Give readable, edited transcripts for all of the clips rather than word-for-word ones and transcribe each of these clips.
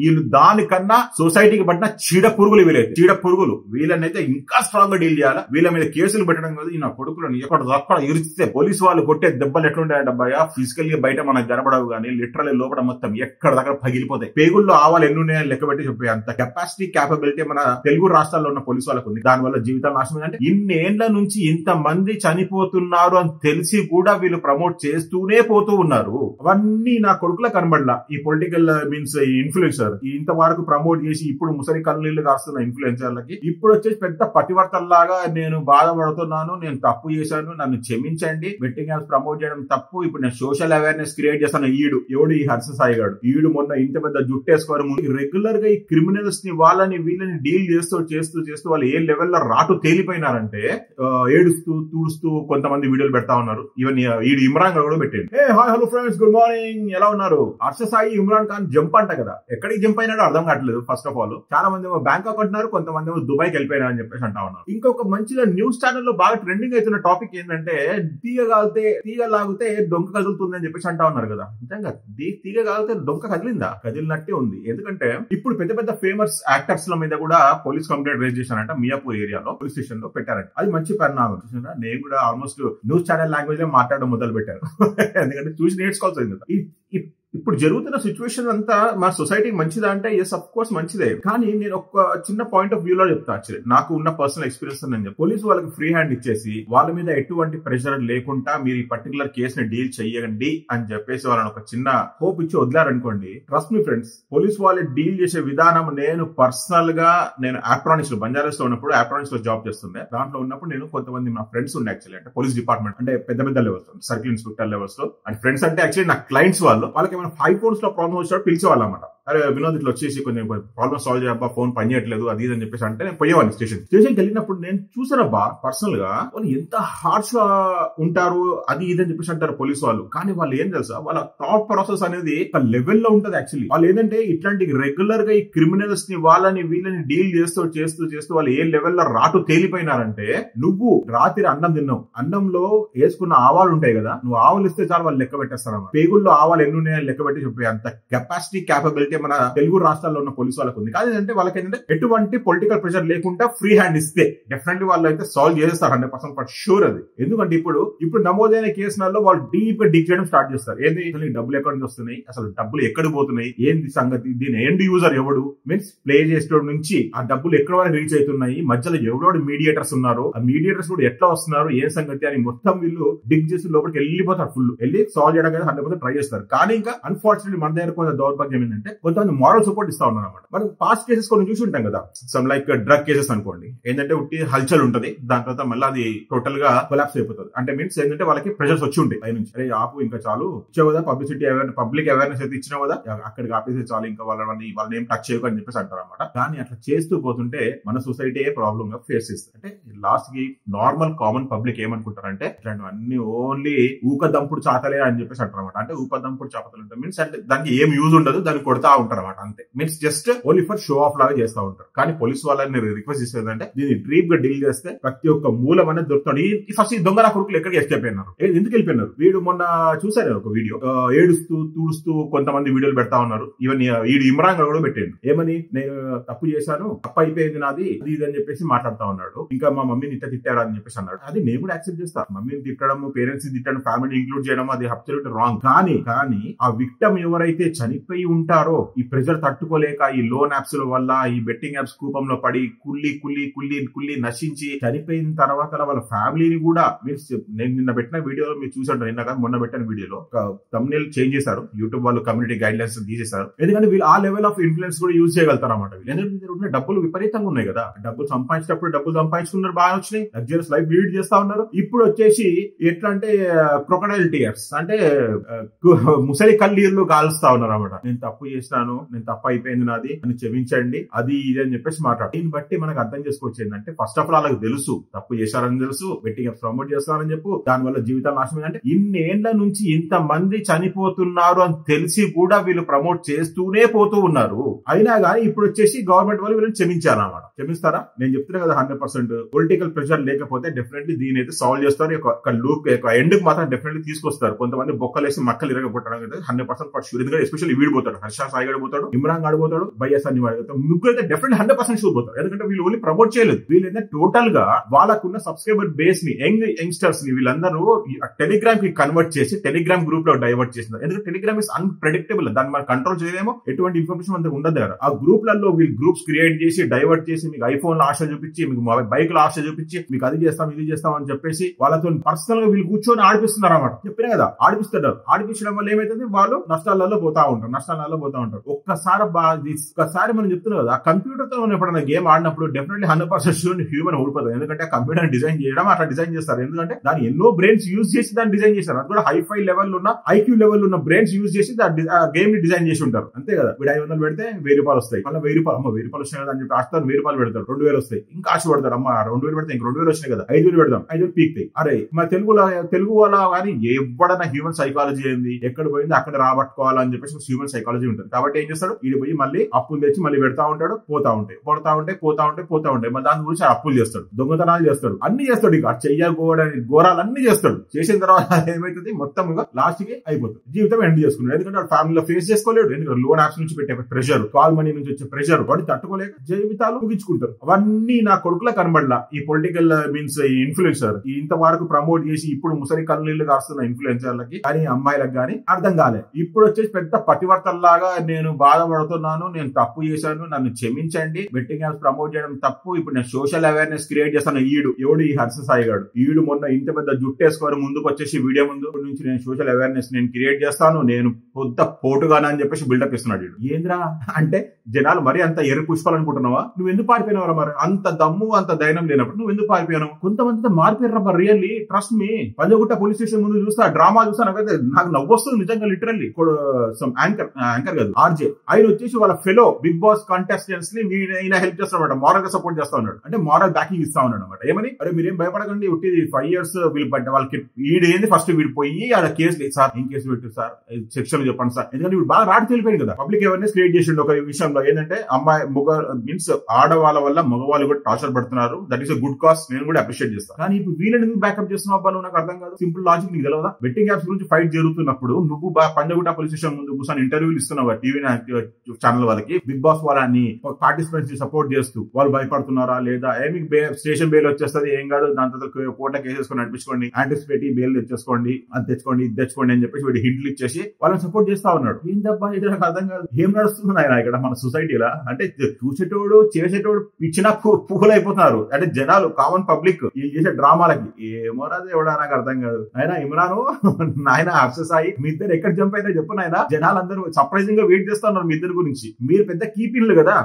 వీళ్ళు దానికన్నా సొసైటీకి పట్టిన చీడ పురుగులు చీడ పురుగులు వీళ్ళనైతే ఇంకా స్ట్రాంగ్ గా డీల్ చేయాలా. వీళ్ళ మీద కేసులు పెట్టడం కాదు, ఈ నా కొడుకులను ఎక్కడ ఇరిస్తే పోలీసు వాళ్ళు కొట్టే దెబ్బలు ఎట్లుంటాయంటబ్బాయా, ఫిజికల్ గా బయట మనకు కనబడవు కానీ లిటరల్లీ లోపల మొత్తం ఎక్కడ దగ్గర పగిలిపోతాయి. పేగుల్లో ఆవాలు ఎన్ని ఉన్నాయని లెక్క పెట్టి చెప్పే అంత కెపాసిటీ క్యాపబిలిటీ మన తెలుగు రాష్ట్రాల్లో ఉన్న పోలీసు వాళ్ళకు ఉంది. దానివల్ల జీవితాలు నాశనం. అంటే ఇన్నేళ్ల నుంచి ఇంత మంది చనిపోతున్నారు అని తెలిసి కూడా వీళ్ళు ప్రమోట్ చేస్తూనే పోతూ ఉన్నారు. అవన్నీ నా కొడుకులా కనబడలా. ఈ పొలిటికల్ మీన్స్ ఇన్ఫ్లుయెన్సర్ ఇంతవరకు ప్రమోట్ చేసి ఇప్పుడు ముసలి కళ్ళు కాస్తున్న ఇన్ఫ్లుయెన్సర్లకి ఇప్పుడు వచ్చేసి పెద్ద పతివర్తల్లాగా నేను బాధపడుతున్నాను, నేను తప్పు చేశాను, నన్ను క్షమించండి, బెట్టింగ్ యాప్స్ ప్రమోట్ చేయడం తప్పు, ఇప్పుడు నేను సోషల్ అవేర్నెస్ క్రియేట్ చేస్తాను. ఎవడు ఈ హర్ష సాయి గాడు, ఈడు మొన్న ఇంత పెద్ద జుట్టేసుకోవడం రెగ్యులర్ గా ఈ క్రిమినల్స్ ని వాళ్ళని వీళ్ళని డీల్ చేస్తూ వాళ్ళు ఏ లెవెల్లో రాటు తేలిపోయినారంటే ఏడుస్తూ తూడుస్తూ కొంతమంది వీడియోలు పెడతా ఉన్నారు. ఈవెన్ ఈడు ఇమ్రాన్ ఖాన్ కూడా పెట్టింది. Hi hello friends, good morning, ఎలా ఉన్నారు? హర్ష సాయి ఇమ్రాన్ ఖాన్ జంప్ అంట కదా, ఎక్కడికి జంప్ అయినాడో అర్థం కావట్లేదు. ఫస్ట్ ఆఫ్ ఆల్ చాలా మంది బ్యాంకాక్ అంటున్నారు, కొంతమంది దుబాయ్కి వెళ్ళిపోయినారు అని చెప్పేసి అంటా ఉన్నారు. ఇంకొక మంచిగా న్యూస్ ఛానల్ లో బాగా ట్రెండింగ్ అవుతున్న టాపిక్ ఏంటంటే తీగ లాగితే డొంక కదులుతుంది అని చెప్పేసి అంటా ఉన్నారు కదా. నిజంగా తీగ కాగితే డొంక కదిలిందా? కదిలినట్టే ఉంది. ఎందుకంటే ఇప్పుడు పెద్ద పెద్ద ఫేమస్ యాక్టర్స్ ల మీద కూడా పోలీస్ కంప్లైంట్ రేజ్ చేశారంట. మియాపూర్ ఏరియాలో పోలీస్ స్టేషన్ లో పెట్టారంట. అది మంచి పరిణామం. నేను కూడా ఆల్మోస్ట్ న్యూస్ ఛానల్ లాంగ్వేజ్ లో మాట్లాడడం మొదలు పెట్టారు. ఎందుకంటే చూసి నేర్చుకోవాల్సి ఉంది. ఇప్పుడు జరుగుతున్న సిచ్యువేషన్ అంతా మా సొసైటీకి మంచిదా అంటే ఎస్ అఫ్ కోర్స్ మంచిదే. కానీ నేను ఒక చిన్న పాయింట్ ఆఫ్ వ్యూ లో చెప్తా. యాక్చువల్లీ నాకు ఉన్న పర్సనల్ ఎక్స్పీరియన్స్ నేను చెప్తాను. పోలీసు వాళ్ళకి ఫ్రీ హ్యాండ్ ఇచ్చేసి వాళ్ళ మీద ఎటువంటి ప్రెషర్ లేకుండా మీరు ఈ పర్టికులర్ కేసుని డీల్ చెయ్యండి అని చెప్పేసి వాళ్ళని ఒక చిన్న హోప్ ఇచ్చి వదిలారనుకోండి, ట్రస్ట్ మీ ఫ్రెండ్స్, పోలీసు వాళ్ళు డీల్ చేసే విధానం నేను పర్సనల్ గా ఆప్రానిక్స్ లో బంజారాస్ లో ఉన్నప్పుడు ఆప్రానిక్స్ లో జాబ్ చేస్తుండే. దాంట్లో ఉన్నప్పుడు నేను కొంతమంది నా ఫ్రెండ్స్ ఉండే యాక్చువల్లీ, అంటే పోలీస్ డిపార్ట్మెంట్ అంటే పెద్ద లెవెల్స్ లో సర్కిల్ ఇన్స్పెక్టర్ లెవెల్స్ లో అండ్ ఫ్రెండ్స్ అంటే యాక్చువల్లీ నా క్లయింట్స్ వాళ్ళకి 5 ఫోన్స్ లో ప్రాబ్లమ్ వచ్చినప్పుడు పిలిచేవాళ్ళు అన్నమాట. అరే వినోద్ ఇట్లా వచ్చేసి కొంచెం ప్రాబ్లమ్ సాల్వ్ చేయబ్బా, ఫోన్ పని చేయట్లేదు అది అని చెప్పేసి అంటే నేను పోయేవాడిని స్టేషన్కి వెళ్ళినప్పుడు నేను చూసానబ్బా పర్సనల్ గా వాళ్ళు ఎంత హార్ష్ గా ఉంటారు అది ఇది అని చెప్పేసి అంటారు పోలీసు వాళ్ళు. కానీ వాళ్ళు ఏం తెలుసా, వాళ్ళ థాట్ ప్రాసెస్ అనేది ఒక లెవెల్లో ఉంటది. యాక్చువల్లీ వాళ్ళు ఏంటంటే ఇట్లాంటి రెగ్యులర్ గా ఈ క్రిమినల్స్ ని వాళ్ళని వీళ్ళని డీల్ చేస్తూ వాళ్ళు ఏ లెవెల్లో రాటు తేలిపోయినారంటే, నువ్వు రాత్రి అన్నం తిన్నావు, అన్నంలో వేసుకున్న ఆవాలు ఉంటాయి కదా, నువ్వు ఆవులు ఇస్తే చాలు వాళ్ళు లెక్క పెట్టేస్తారు. పేగుల్లో ఆవాలు ఎన్ని ఉన్నాయని లెక్క పెట్టి చెప్పే అంత కెపాసిటీ క్యాపబిలిటీ మన తెలుగు రాష్ట్రాల్లో ఉన్న పోలీసు వాళ్ళకు ఉంది. కానీ ఏంటంటే వాళ్ళకి ఏంటంటే ఎటువంటి పొలిటికల్ ప్రెషర్ లేకుండా ఫ్రీ హ్యాండ్ ఇస్తే డెఫినెట్లీ వాళ్ళు అయితే సాల్వ్ చేస్తారు 100% ఫర్ షూర్ అది. ఎందుకంటే ఇప్పుడు నమోదైన కేసులలో వాళ్ళు డీప్ గా డిగ్ చేయడం స్టార్ట్ చేస్తారు. ఏంది డబ్బులు ఎక్కడి నుంచి వస్తున్నాయి, అసలు డబ్బులు ఎక్కడ పోతున్నాయి, ఏంది సంగతి, దీని ఎండ్ యూజర్ ఎవడు, మీన్స్ ప్లే చేసేటోడు నుంచి ఆ డబ్బులు ఎక్కడ వరకు రీచ్ అవుతున్నాయి, మధ్యలో ఎవడో మీడియేటర్స్ ఉన్నారు, ఆ మీడియేటర్స్ కూడా ఎట్లా వస్తున్నారు, ఏం సంగతి అని మొత్తం వీళ్ళు డిగ్ చేసి లోపలికి వెళ్ళిపోతారు. ఫుల్ వెళ్ళి సాల్వ్ చేయడానికి 100% ట్రై చేస్తారు. కానీ ఇంకా అన్ఫార్చునేట్లీ మన దగ్గర కొంత దౌర్భాగ్యం ఏంటంటే కొంతమంది మారల్ సపోర్ట్ ఇస్తా ఉన్నారు అన్నమాట. మనం పాస్ట్ కేసెస్ కొన్ని చూసి ఉంటాం కదా, సమ్ లైక్ డ్రగ్ కేసెస్ అనుకోండి, ఏంటంటే ఉట్టి హల్చల్ ఉంటది, దాని తర్వాత మళ్ళీ అది టోటల్ గా కొలాప్స్ అయిపోతుంది. అంటే మీన్స్ ఏంటంటే వాళ్ళకి ప్రెషర్స్ వచ్చి ఉంటాయి పై నుంచి, అరే ఆపు ఇంకా చాలు ఇచ్చావు కదా, పబ్లిక్ అవేర్నెస్ అయితే ఇచ్చినావు కదా, అక్కడికి ఆపేసి చాలు, ఇంకా వాళ్ళని ఏం టచ్ చేయకు అని చెప్పేసి అంటారు అనమాట. కానీ అట్లా చేస్తూ పోతుంటే మన సొసైటీ ప్రాబ్లమ్ గా ఫేస్ చేస్తుంది. అంటే లాస్ట్ కి నార్మల్ కామన్ పబ్లిక్ ఏమనుకుంటారంటే ఇట్లాంటివన్నీ ఓన్లీ ఊకదంపుడు చాతలే అని చెప్పేసి అంటారు అనమాట. అంటే ఊకదంపుడు చాతలు ఉంటాయి మీన్స్ అంటే దానికి ఏం యూజ్ ఉండదు, దాన్ని కొడతా ఉంటారు అనమాట. అంతే, means just only for show off లాగా చేస్తూ ఉంటారు. కానీ పోలీసు వాళ్ళని రిక్వెస్ట్ చేసేదంటే దీన్ని డీప్ గా డీల్ చేస్తే ప్రతి ఒక్క మూలం అనేది దొరుకుతాడు. ఫస్ట్ ఈ దొంగ కొడుకులు ఎక్కడికి ఎస్కేప్ అయినారు, ఎందుకు వెళ్ళిపోయినారు? వీడు మొన్న చూసారు ఒక వీడియో, ఏడుస్తూ తూడుస్తూ కొంతమంది వీడియోలు పెడతా ఉన్నారు. ఈవెన్ ఈడు ఇమ్రాన్ ఖాన్ కూడా పెట్టాడు. ఏమని, నేను తప్పు చేశాను, తప్పు అయిపోయింది నాది అది ఇది అని చెప్పేసి మాట్లాడుతా ఉన్నాడు. ఇంకా మా మమ్మీని ఇట్లా తిట్టారా అని చెప్పేసి అన్నాడు. అది నేను కూడా యాక్సెప్ట్ చేస్తాను. మమ్మీని తిట్టడం, పేరెంట్స్ ని తిట్టడం, ఫ్యామిలీ ఇంక్లూడ్ చేయడం అది అబ్సల్యూట్ రాంగ్. కానీ ఆ విక్టమ్ ఎవరైతే చనిపోయి ఉంటారో ఈ ప్రెజర్ తట్టుకోలేక ఈ లోన్ యాప్స్ వల్ల ఈ బెట్టింగ్ యాప్స్ కూపంలో పడి కుల్లి నశించి చనిపోయిన తర్వాత వాళ్ళ ఫ్యామిలీని కూడా నేను నిన్న పెట్టిన వీడియోలో మీరు చూసారు, నిన్న మొన్న పెట్టిన వీడియోలో థంబ్నెయిల్ చేంజ్ చేశారు. యూట్యూబ్ వాళ్ళు కమ్యూనిటీ గైడ్ లైన్స్ తీసేశారు. ఎందుకంటే వీళ్ళు ఆ లెవెల్ ఆఫ్ ఇన్ఫ్లుయెన్స్ కూడా యూజ్ చేయగలుగుతారు అన్నమాట. ఎందుకంటే డబ్బులు విపరీతంగా ఉన్నాయి కదా, డబ్బులు సంపాదించుకున్నారు, బాగా వచ్చినాయి, లగ్జరీస్ లైఫ్ లీడ్ చేస్తా ఉన్నారు. ఇప్పుడు వచ్చేసి ఎట్లా అంటే క్రొకడైల్ టీయర్స్ అంటే ముసలి కన్నీళ్లు కాలుస్తా ఉన్నారు అన్నమాట. నేను తప్పు చేసినాను, నేను తప్పు అయిపోయింది నాది అని క్షమించండి అది ఇది అని చెప్పేసి మాట్లాడు. దీన్ని బట్టి మనకు అర్థం చేసుకోవచ్చు ఏంటంటే ఫస్ట్ ఆఫ్ ఆల్ వాళ్ళకి తెలుసు తప్పు చేశారని తెలుసు, బెట్టింగ్ యాప్స్ ప్రమోట్ చేస్తారని చెప్పు, దానివల్ల జీవితాలు నాశనం. అంటే ఇన్నేళ్ల నుంచి ఇంత మంది చనిపోతున్నారు అని తెలిసి కూడా వీళ్ళు ప్రమోట్ చేస్తూనే పోతూ ఉన్నారు. అయినా కానీ ఇప్పుడు వచ్చేసి గవర్నమెంట్ వాళ్ళు వీళ్ళని క్షమించారన్నమాట. క్షమిస్తారా? నేను చెప్తున్నా కదా 100% పొలిటికల్ ప్రెషర్ లేకపోతే డెఫినెట్లీ దీని అయితే సాల్వ్ చేస్తారు. ఒక లూప్ ఎండ్ కు మాత్రం డెఫినెట్లీ తీసుకొస్తారు. కొంతమంది బొక్కలేసి మక్కలు ఇరగొట్టారు. చెప్పడానికి 100% ఫర్ షూర్. ఎందుకంటే ఎస్పెషల్లీ వీడు పోతాడు, హర్ష సాయి గడు పోతాడు, ఇమ్రాన్ గాడు పోతాడు, బైఎస్ అని వాడు ముగ్గురు అయితే డెఫినెట్ 100% షూర్ పోతారు. ఎందుకంటే వీళ్ళు ఓన్లీ ప్రమోట్ చేయలేదు, వీళ్ళైతే టోటల్ గా వాళ్ళకున్న సబ్స్క్రైబర్ బేస్ ని యంగ్స్టర్స్ ని వీళ్ళందరూ టెలిగ్రామ్ కి కన్వర్ట్ చేసి టెలిగ్రామ్ గ్రూప్ లో డైవర్ట్ చేసినారు. ఎందుకంటే టెలిగ్రామ్ ఇస్ అన్ప్రెడిక్టబుల్, దాన్ని మనం కంట్రోల్ చేయలేమో, ఎటువంటి ఇన్ఫర్మేషన్ మనకు ఉండదు కదా. ఆ గ్రూప్లలో వీళ్ళు గ్రూప్స్ క్రియేట్ చేసి డైవర్ట్ చేసి మీకు ఐఫోన్ లో ఆశ చూపించి, మీకు బైక్ లో ఆశ చూపించి, మీకు అది చేస్తాం ఇది చేస్తాం అని చెప్పేసి వాళ్ళతో పర్సనల్ గా వీళ్ళు కూర్చొని ఆడిపిస్తున్నారు అన్నమాట. చెప్పినా కదా, ఆడిపిస్తున్నారు. ఆడిపించడం వల్ల ఏమైతుంది, వాళ్ళు నష్టాలలో పోతా ఉంటారు. ఒక్కసారి మనం చెప్తున్నాం కదా, ఆ కంప్యూటర్ తో మనం ఎప్పుడైనా గేమ్ ఆడినప్పుడు డెఫినెట్లీ 100% హ్యూమన్ ఓడిపోతుంది. ఎందుకంటే కంప్యూటర్ డిజైన్ చేయడం అట్లా డిజైన్ చేస్తారు. ఎందుకంటే దాని ఎన్నో బ్రెయిన్స్ యూజ్ చేసి దాన్ని డిజైన్ చేస్తారు. అది కూడా హైఫై లెవెల్ ఉన్న ఐక్యూ లెవెల్ ఉన్న బ్రెయిన్స్ యూజ్ చేసి గేమ్ ని డిజైన్ చేసి ఉంటారు. అంతే కదా, వీడు 500 పెడితే 1000 రూపాయలు వస్తాయి, మళ్ళీ 1000 రూపాయలు, 1000 రూపాయలు వస్తాయి కదా అని చెప్పి ఆశతో 1000 రూపాయలు పెడతాడు, 2000 వస్తాయి, ఇంకా ఆశపడతాడు, అమ్మ 2000 పెడితే ఇంక 2000 వచ్చినాయి కదా, 5000 పెడదాం, 5000 పీక్తాయి. అరే మా తెలుగు వాళ్ళ కానీ ఎవడన్నా హ్యూమన్ సైకాలజీ ఏంది, ఎక్కడ పోయింది అక్కడ రాబట్టుకోవాలని చెప్పేసి హ్యూమన్ సైకాలజీ ఉంటుంది. కాబట్టి ఏం చేస్తాడు, వీడు పోయి మళ్ళీ అప్పులు తెచ్చి మళ్ళీ పెడతా ఉంటాడు, పోతా ఉంటాయి. మళ్ళీ దాని గురించి అప్పులు చేస్తాడు, దొంగతనాలు చేస్తాడు, అన్ని చేస్తాడు. ఇక ఘోరాలన్నీ చేస్తాడు. చేసిన తర్వాత ఏమైతుంది, మొత్తం లాస్ట్ కి అయిపోతుంది, జీవితం ఎండ్ చేసుకున్నాడు. ఎందుకంటే వాడు ఫ్యామిలీలో ఫేస్ చేసుకోలేడు. ఎందుకంటే లోన్ యాప్స్ నుంచి పెట్టే ప్రెషర్, కాల్ మనీ నుంచి వచ్చే ప్రెషర్ వాడు తట్టుకోలేక జీవితాలు ముగించుకుంటారు. అవన్నీ నా కొడుకులా కనబడలా. ఈ పొలిటికల్ మీన్స్ ఈ ఇన్ఫ్లుయెన్సర్ ఇంతవరకు ప్రమోట్ చేసి ఇప్పుడు ముసలి కళ్ళు కాస్తున్న ఇన్ఫ్లుయెన్సర్లకి కానీ అమ్మాయిలకు కానీ అర్థం కాలే. ఇప్పుడు వచ్చేసి పెద్ద పతివర్తల్లాగా నేను బాధపడుతున్నాను, నేను తప్పు చేశాను, నన్ను క్షమించండి, బెట్టింగ్ యాప్స్ ప్రమోట్ చేయడం తప్పు, ఇప్పుడు నేను సోషల్ అవేర్నెస్ క్రియేట్ చేస్తాను. ఎవడు ఈ హర్ష సాయి గాడు, ఈడు మొన్న ఇంత పెద్ద జుట్టేసుకొని ముందుకు వచ్చేసి వీడియో ముందు నుంచి నేను సోషల్ అవేర్నెస్ నేను క్రియేట్ చేస్తాను, నేను పొద్ద పోటుగానా అని చెప్పేసి బిల్డప్ ఇస్తున్నాడు. ఏంద్రా అంటే జనాలు మరి అంత ఎర్ర పుష్పాలనుకుంటున్నావా? నువ్వు ఎందుకు పారిపోయినావు? మరి అంత దమ్ము అంత ధైర్యం లేనప్పుడు నువ్వు ఎందుకు పారిపోయావు? కొంతమంది మారిపోయారు really, trust me. Panjagutta police station ముందు చూస్తా డ్రామా చూస్తా, నాకైతే నాకు నవ్వు వస్తుంది నిజంగా. లిటరల్లీ సమ్ యాంకర్ కాదు ఆర్జే, ఆయన వచ్చేసి వాళ్ళ ఫెలో బిగ్ బాస్ కంటెస్టెంట్స్ ని ఈయన హెల్ప్ చేస్తాడు, మారల్ గా సపోర్ట్ చేస్తా ఉన్నాడు, అంటే మారల్ బ్యాకింగ్ ఇస్తా ఉన్నాడు అనమాట. ఏమని, అరే మీరేం భయపడకండి, ఒకటి 5 years వీళ్ళు వాళ్ళకి వీడేంది ఫస్ట్ వీడు పోయి ఆ కేసు లేదు సార్, ఏం కేసు పెట్టారు సార్, సెక్షన్ చెప్పండి సార్. ఎందుకంటే వీడు బాగా రాటు తెలిపోయింది కదా, పబ్లిక్ అవేర్నెస్ క్రియేట్ చేసిండు ఒక విషయంలో. ఏంటంటే అమ్మాయి మీన్స్ ఆడవాళ్ళ వల్ల మగవాళ్ళు కూడా టార్చర్ పడుతున్నారు, that is a good cause, నేను కూడా అప్రిషియేట్ చేస్తాను. కానీ ఇప్పుడు వీళ్ళని ఎందుకు బ్యాకప్ చేస్తున్నావు అబ్బా, నాకు అర్థం కాదు. సింపుల్ లాజిక్ నీకు తెలియదా? బెట్టింగ్ యాప్స్ గురించి ఫైట్ జరుగుతున్నప్పుడు నువ్వు పంజగుట్ట పోలీస్ స్టేషన్ ముందు కూర్చొని ఇంటర్వ్యూలు ఇస్తున్నావు టీవీ ఛానల్ వాళ్ళకి, బిగ్ బాస్ వాళ్ళని పార్టిసిపెంట్స్ ని సపోర్ట్ చేస్తూ వాళ్ళు భయపడుతున్నారా లేదా, మీకు స్టేషన్ బెయిల్ వచ్చేస్తుంది ఏం కాదు, దాని తర్వాత కోర్టులో కేసేసుకొని నడిపించుకోండి, యాంటిసిపేట్ బెయిల్ తెచ్చేసుకోండి, అది తెచ్చుకోండి ఇది తెచ్చుకోండి అని చెప్పేసి వీడు హింట్లు ఇచ్చేసి వాళ్ళని సపోర్ట్ చేస్తా ఉన్నాడు. ఏంటబ్బా ఇది నాకు అర్థం కాదు, ఏం నడుస్తుంది ఆయన ఇక్కడ మన సొసైటీలో? అంటే చూసేటోడు చేసేటోడు ఇచ్చిన పువ్వులు అయిపోతున్నారు. అంటే జనాలు కామన్ పబ్లిక్ వీళ్ళు చేసే డ్రామాలకి ఏమో రాదు ఎవడా నాకు అర్థం కాదు. ఆయన ఇమ్రాను నాయన హర్ష సాయి మీ ఇద్దరు ఎక్కడ జంప్ అయితే చెప్పు నాయన. జనాలందరూ సర్ప్రైజింగ్ గా వెయిట్ చేస్తా ఉన్నారు మీ ఇద్దరు గురించి. మీరు పెద్ద కీపిన్లు కదా,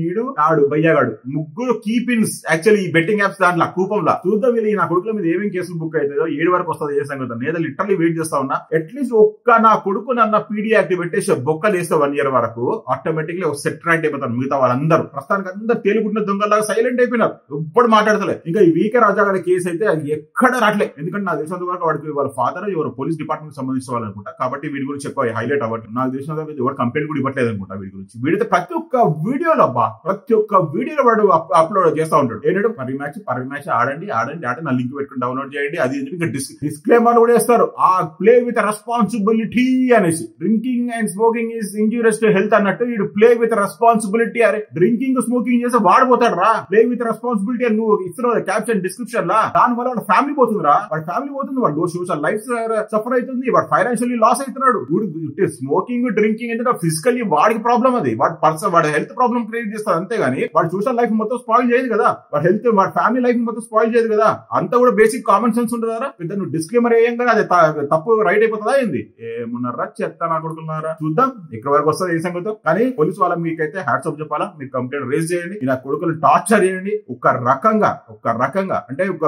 ఈడు ఆడు బయ్యగాడు, ముగ్గురు కీపిన్స్ యాక్చువల్లీ ఈ బెట్టింగ్ యాప్స్ దాంట్లో కూపంలా. చూద్దాం వీళ్ళు నా కొడుకుల మీద ఏమేమి కేసులు బుక్ అవుతుందో, 7 వరకు వస్తుంది ఏ సంగతి. నేను లిటరల్లీ వెయిట్ చేస్తా ఉన్నా. అట్లీస్ట్ ఒక్క నా కొడుకు నన్న పీడీ యాక్టివ్ పెట్టేసి బొక్కలు వేస్తే 1 year వరకు ఆటోమేటిక్లీ ఒక సెట్ ర్యాంక్ అయిపోతారు. మిగతా వాళ్ళందరూ ప్రస్తుతానికి అందరూ తేలికుంటున్న దొంగలాగా సైలెంట్ అయిపోయినారు, ఎప్పుడు మాట్లాడతలే. ఇంకా ఈ వీకే రాజాగాడి కేసు అయితే అది ఎక్కడ రావట్లేదు. ఎందుకంటే నాకు తెలిసినంత వరకు వాడికి వాళ్ళ ఫాదర్ ఎవరు పోలీస్ డిపార్ట్మెంట్ సంబంధించిన వాళ్ళు అనుకుంటా. కాబట్టి వీడి గురించి ఎక్కువ హైలైట్ అవ్వట్లేదు. నాకు తెలిసినంత వరకు ఎవరు కంప్లైంట్ కూడా ఇవ్వట్లేదు అనుకుంటా వీడి గురించి. వీడితే ప్రతి ఒక్క వీడియోలో వాడు అప్లోడ్ చేస్తా ఉంటాడు. ఏంటంటే పర్ మ్యాచ్ ఆడండి నా లింక్ పెట్టుకుని డౌన్లోడ్ చేయండి, అది ఇంకా డిస్క్లైమర్ కూడా వేస్తారు, ఆ ప్లే విత్ రెస్పాన్సిబిలిటీ అనేసి. Drinking and smoking is injurious to health అన్నట్టు వీడు ప్లే విత్ రెస్పాన్సిబిలిటీ. అరే డ్రింకింగ్ స్మోకింగ్ చేస్తే వాడిపోతాడు రా, ప్లే విత్ రెస్పాన్సిబిలిటీ అని నువ్వు ఇస్తున్నావు క్యాప్షన్ డిస్క్రిప్షన్ లా. దాని వల్ల వాడు ఫ్యామిలీ పోతుందిరా, వాడు సోషల్ లైఫ్ సఫర్ అవుతుంది, వాడు ఫైనాన్షియల్లీ లాస్ అవుతున్నాడు. స్మోకింగ్ డ్రింకింగ్ ఎందుకంటే ఫిజికల్లీ వాడికి ప్రాబ్లం, అది వాడి హెల్త్ ప్రాబ్లం క్రియేట్ చేస్తారు. అంతేగాని వాడు సోషల్ లైఫ్ మొత్తం స్పాయిల్ చేయదు కదా, వాడి ఫ్యామిలీ లైఫ్ మొత్తం స్పాయిల్ చేయదు కదా. అంతా కూడా బేసిక్ కామన్ సెన్స్ ఉంటుందా? పెద్ద నువ్వు డిస్క్లైమర్ వేయంగా అది తప్పు రైట్ అయిపోతుందా ఏంది? ఏమున్నారా చెత్త నా కొడుకున్నారా. చూద్దాం ఇక్కడ వరకు వస్తుంది ఏ సంగతో. కానీ పోలీసు వాళ్ళ మీకైతే హ్యాట్స్ ఆఫ్ చెప్పాలా, మీరు కంప్లైంట్ రేజ్ చేయండి, నా కొడుకులు టార్చర్ చేయండి. ఒక రకంగా అంటే ఒక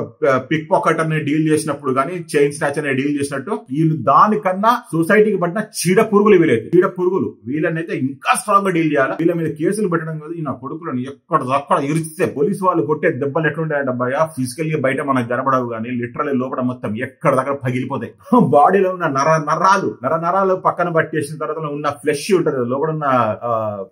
పిక్ పాకెట్ అనే డీల్ చేసినప్పుడు కానీ చైన్ స్నాచ్ అనే డీల్ చేసినట్టు వీళ్ళు దానికన్నా సొసైటీకి పట్టిన చీడ పురుగులు వీళ్ళనైతే ఇంకా స్ట్రాంగ్ గా డీల్ చేయాలి. వీళ్ళ మీద కేసులు పెట్టడం కాదు, నా కొడుకులను ఎక్కడ ఇరిస్తే పోలీసు వాళ్ళు కొట్టే దెబ్బలు ఎట్లుంటాయంటే ఫిజికల్ గా బయట మనకు కనబడవు కానీ లిటరల్లీ లోపల మొత్తం ఎక్కడ దగ్గర పగిలిపోతాయి. బాడీలో ఉన్న నరాలు పక్కన పట్టేసిన తర్వాత ఉన్న ఫ్లెష్ ఉంటది, లోపల ఉన్న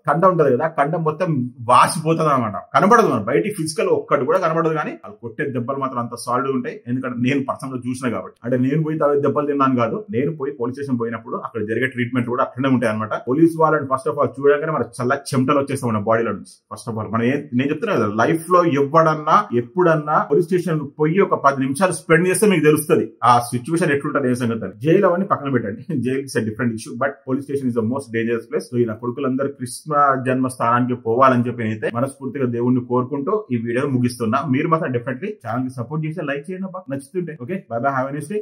కండ ఉంటది కదా, కండ మొత్తం వాసిపోతుంది అనమాట, కనబడదు మన బయటికి ఫిజికల్ ఒక్కటి కూడా కనబడదు. కానీ వాళ్ళు కొట్టే దెబ్బలు మాత్రం అంత సాలిడ్ ఉంటాయి. ఎందుకంటే నేను పర్సనల్ గా చూసిన కాబట్టి. అంటే నేను పోయి దెబ్బలు తిన్నాను కాదు, నేను పోయి పోలీస్ స్టేషన్ పోయినప్పుడు అక్కడ జరిగే ట్రీట్మెంట్ కూడా అట్లనే ఉంటాయి అనమాట. పోలీస్ వాళ్ళని ఫస్ట్ ఆఫ్ ఆల్ చూడగానే మన చల్ల చెమటలు వచ్చేస్తాం మన బాడీలో నుంచి. ఫస్ట్ ఆఫ్ ఆల్ మనం నేను చెప్తున్నా కదా, లైఫ్ లో ఎవడన్నా ఎప్పుడన్నా పోలీస్ స్టేషన్ పోయి ఒక 10 నిమిషాలు స్పెండ్ చేస్తే మీకు తెలుస్తుంది ఆ సిచ్యువేషన్ ఎట్లుంటది ఏ సంగతి. జైలు అవన్నీ పక్కన పెట్టండి, jail is different issue, but police station is the most dangerous place. So ఇలా కొడుకులందరూ కృష్ణ జన్మ స్థానానికి పోవాలని చెప్పి అయితే మనస్ఫూర్తిగా దేవుణ్ణి కోరుకుంటూ ఈ వీడియో ముగిస్తున్నా. మీరు మాత్రం డెఫినెట్లీ ఛానల్ కి సపోర్ట్ చేసి లైక్ చేయండి నచ్చుతుంటే. Okay, bye bye, have a nice day.